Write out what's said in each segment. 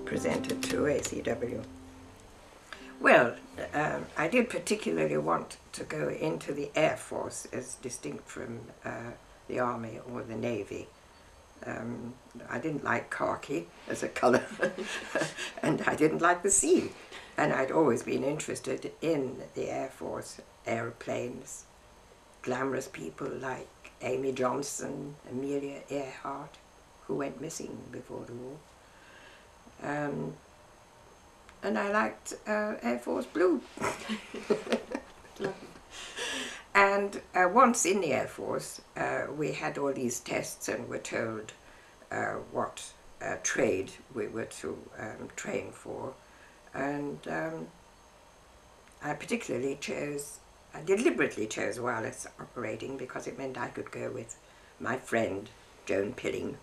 presented to ACW. Well, I did particularly want to go into the Air Force as distinct from the Army or the Navy. I didn't like khaki as a colour and I didn't like the sea. And I'd always been interested in the Air Force, aeroplanes, glamorous people like Amy Johnson, Amelia Earhart, who went missing before the war. And I liked Air Force Blue. And once in the Air Force, we had all these tests and were told what trade we were to train for. And I deliberately chose wireless operating because it meant I could go with my friend Joan Pilling,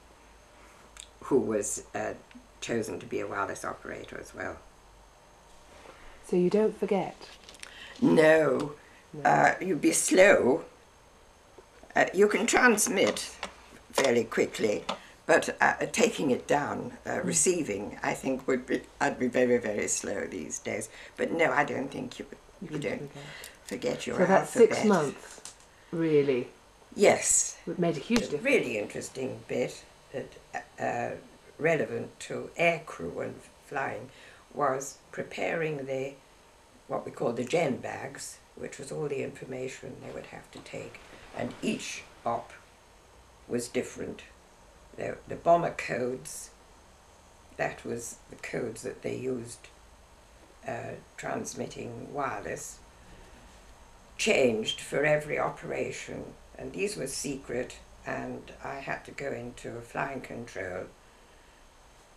who was chosen to be a wireless operator as well. So you don't forget? No. You'd be slow. You can transmit fairly quickly, but taking it down, receiving, I think I'd be very, very slow these days. But no, I don't think you don't forget your alphabet. So that 6 months, really? Yes. It made a huge difference. A really interesting bit that relevant to air crew and flying was preparing what we call the gen bags, which was all the information they would have to take, and each op was different. The bomber codes, that was the codes that they used transmitting wireless, changed for every operation, and these were secret, and I had to go into a flying control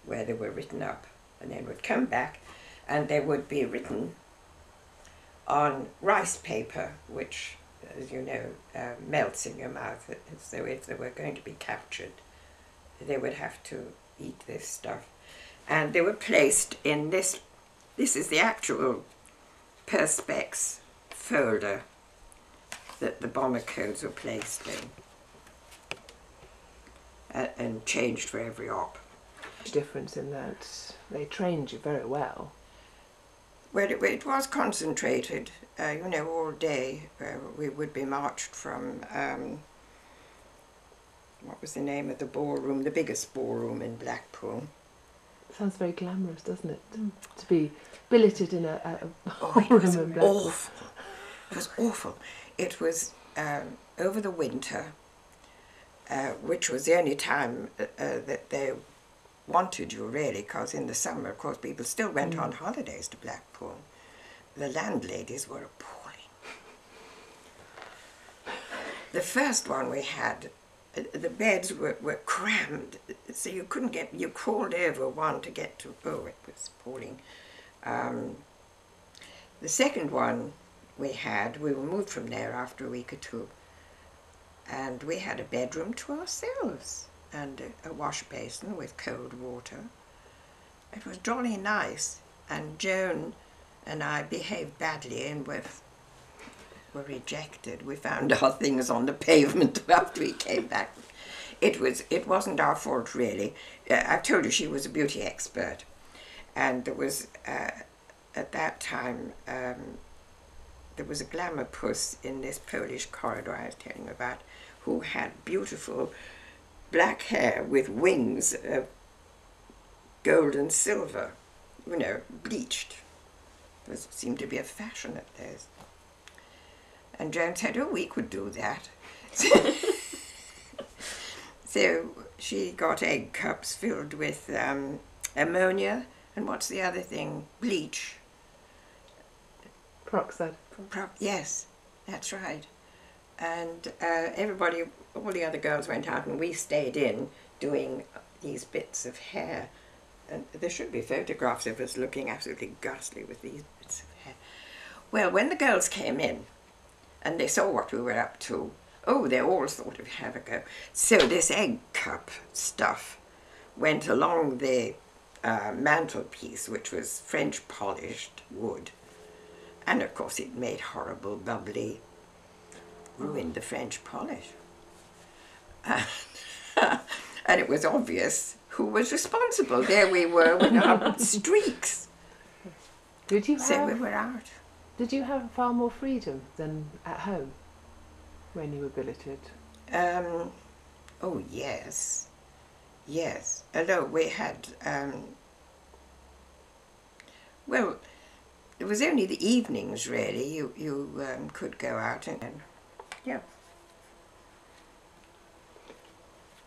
where they were written up, and then would come back and they would be written on rice paper, which, as you know, melts in your mouth. So if they were going to be captured, they would have to eat this stuff. And they were placed in this is the actual Perspex folder that the bomber codes were placed in, and changed for every op. Difference in that they trained you very well. Well, it was concentrated, you know, all day. We would be marched from, what was the name of the ballroom, the biggest ballroom in Blackpool. Sounds very glamorous, doesn't it? To be billeted in a ballroom in Blackpool. Awful. It was awful. It was over the winter, which was the only time that they wanted you, really, because in the summer, of course, people still went on holidays to Blackpool. The landladies were appalling. The first one we had, the beds were crammed, so you couldn't get, you crawled over one to get to, oh, it was appalling. The second one we were moved from there after a week or two, and we had a bedroom to ourselves and a wash basin with cold water. It was jolly nice, and Joan and I behaved badly and were rejected. We found our things on the pavement after we came back. It wasn't our fault, really. I told you she was a beauty expert, and there was at that time there was a glamour puss in this Polish corridor I was telling you about, who had beautiful black hair with wings of gold and silver, you know, bleached. It seemed to be a fashion at those. And Joan said, oh, we could do that. So she got egg cups filled with ammonia, and what's the other thing? Bleach. Peroxide. Yes, that's right. And everybody, all the other girls went out and we stayed in doing these bits of hair. And there should be photographs of us looking absolutely ghastly with these bits of hair. Well, when the girls came in and they saw what we were up to, oh, they all thought of have a go. So this egg cup stuff went along the mantelpiece, which was French polished wood. And of course it made horrible, bubbly, ruined the French polish. And it was obvious who was responsible. There we were with our streaks. Did you So we have were out. Did you have far more freedom than at home when you were billeted? Oh yes, yes. Although we had, well, it was only the evenings really. You could go out and yeah.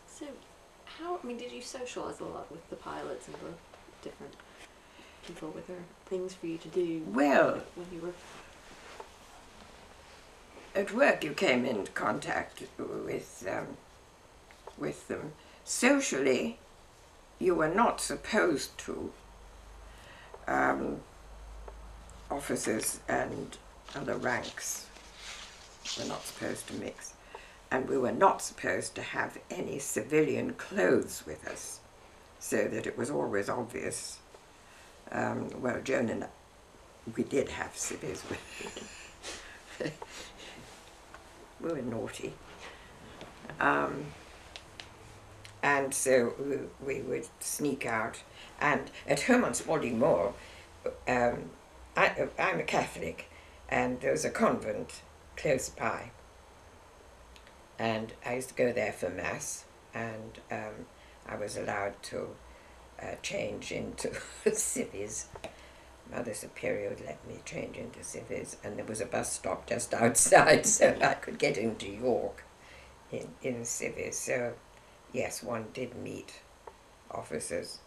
So, I mean, did you socialise a lot with the pilots and the different people? Were there things for you to do? Well, when you were at work, you came into contact with them. Socially, you were not supposed to. Officers and other ranks were not supposed to mix. And we were not supposed to have any civilian clothes with us, so that it was always obvious. Well, Joan and I, we did have civvies with we were naughty. And so we would sneak out. And at home on Spalding Moor, I'm a Catholic, and there was a convent close by. And I used to go there for Mass, and I was allowed to change into civvies. Mother Superior would let me change into civvies, and there was a bus stop just outside, so I could get into York in civvies. So, yes, one did meet officers.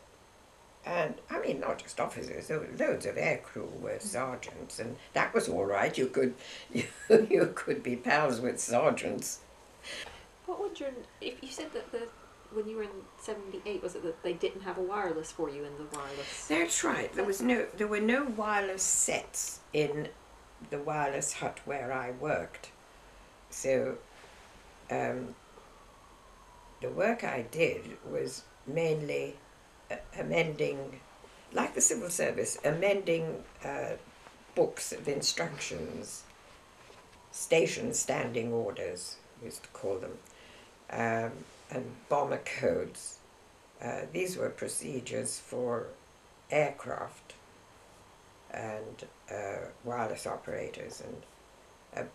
And, I mean, not just officers, there were loads of aircrew were sergeants, and that was all right. You could be pals with sergeants. What would your, if you said that when you were in 78, was it that they didn't have a wireless for you in the wireless? That's right. There were no wireless sets in the wireless hut where I worked. So the work I did was mainly amending, like the civil service, amending books of instructions, station standing orders, we used to call them, and bomber codes. These were procedures for aircraft and wireless operators and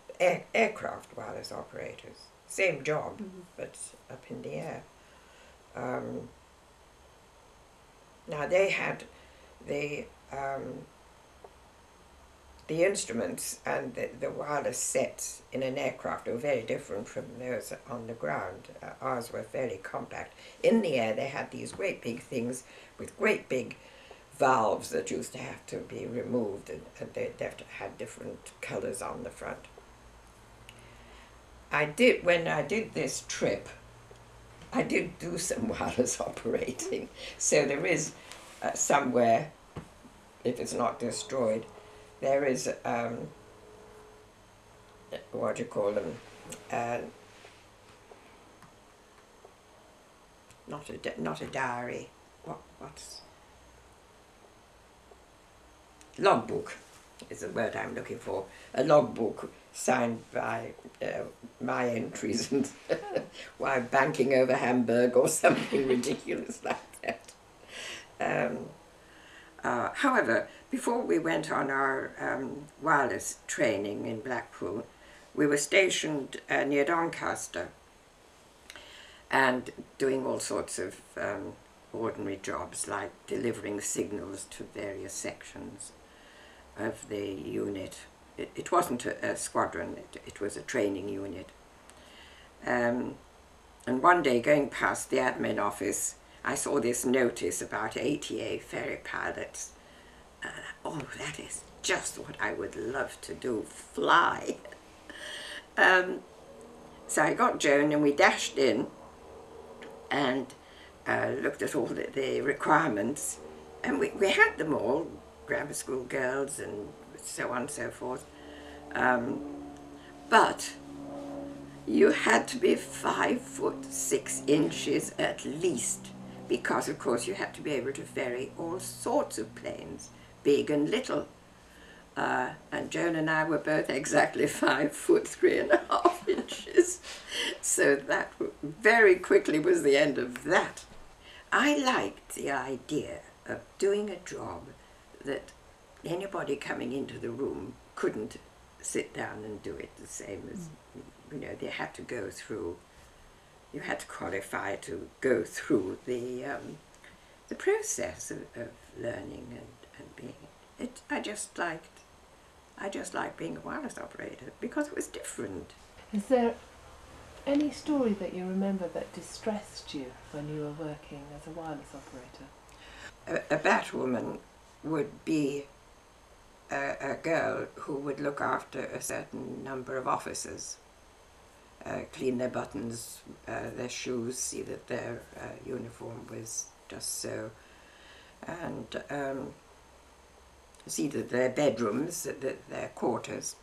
aircraft wireless operators. Same job, but up in the air. Now they had the instruments and the wireless sets in an aircraft were very different from those on the ground. Ours were fairly compact. In the air they had these great big things with great big valves that used to have to be removed, and they had different colours on the front. When I did this trip, I did do some wireless operating, so there is somewhere, if it's not destroyed, there is, what do you call them, not a diary, what's, logbook is the word I'm looking for, a logbook signed by my entries and while banking over Hamburg or something ridiculous like that. However, before we went on our wireless training in Blackpool, we were stationed near Doncaster and doing all sorts of ordinary jobs like delivering signals to various sections of the unit. It wasn't a squadron, it was a training unit. And one day going past the admin office, I saw this notice about ATA ferry pilots. Oh, that is just what I would love to do, fly. So I got Joan and we dashed in and looked at all the requirements, and we had them all, grammar school girls and so on and so forth. But you had to be 5'6" at least, because of course you had to be able to ferry all sorts of planes, big and little. And Joan and I were both exactly 5'3.5". So that very quickly was the end of that. I liked the idea of doing a job that anybody coming into the room couldn't sit down and do it the same as, you know, they had to go through, you had to qualify to go through the process of learning and being it. I just liked being a wireless operator because it was different. Is there any story that you remember that distressed you when you were working as a wireless operator? A batwoman would be a girl who would look after a certain number of officers, clean their buttons, their shoes, see that their uniform was just so, and see that their bedrooms, that their quarters.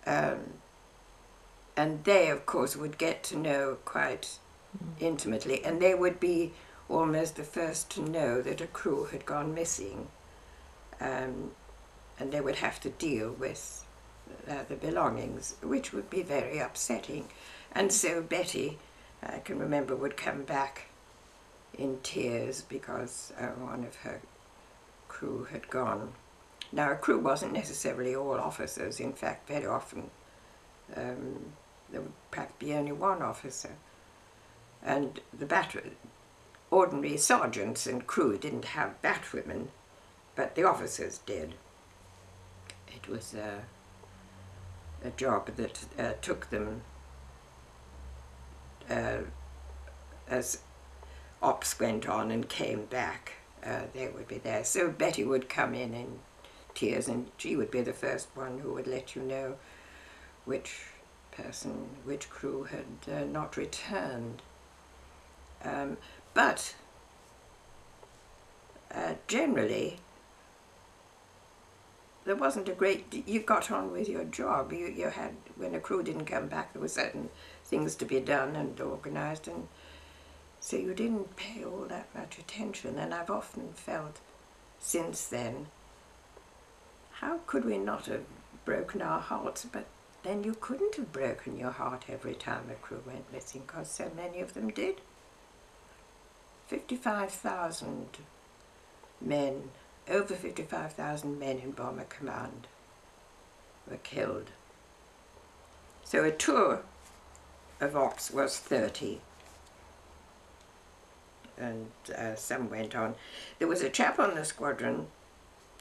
And they, of course, would get to know quite intimately, and they would be almost the first to know that a crew had gone missing, and they would have to deal with the belongings, which would be very upsetting. And so Betty, I can remember, would come back in tears because one of her crew had gone. Now, a crew wasn't necessarily all officers. In fact, very often there would perhaps be only one officer. And the ordinary sergeants and crew didn't have batwomen, but the officers did. It was a job that took them, as ops went on and came back, they would be there. So Betty would come in tears, and she would be the first one who would let you know which crew had not returned. But generally, there wasn't a great, you got on with your job. You had, when a crew didn't come back, there were certain things to be done and organised, and so you didn't pay all that much attention. And I've often felt since then, how could we not have broken our hearts? But then you couldn't have broken your heart every time a crew went missing, because so many of them did. 55,000 men, over 55,000 men in Bomber Command were killed. So a tour of ops was 30. And some went on. There was a chap on the squadron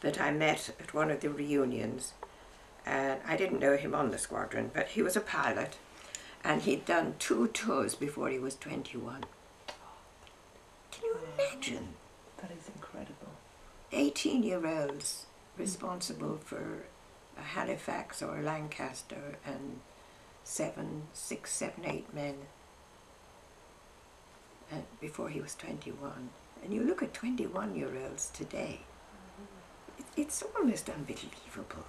that I met at one of the reunions, and I didn't know him on the squadron, but he was a pilot, and he'd done 2 tours before he was 21. Can you imagine? That is incredible. 18-year-olds responsible for a Halifax or a Lancaster, and 6, 7, 8 men before he was 21. And you look at 21-year-olds today, it's almost unbelievable.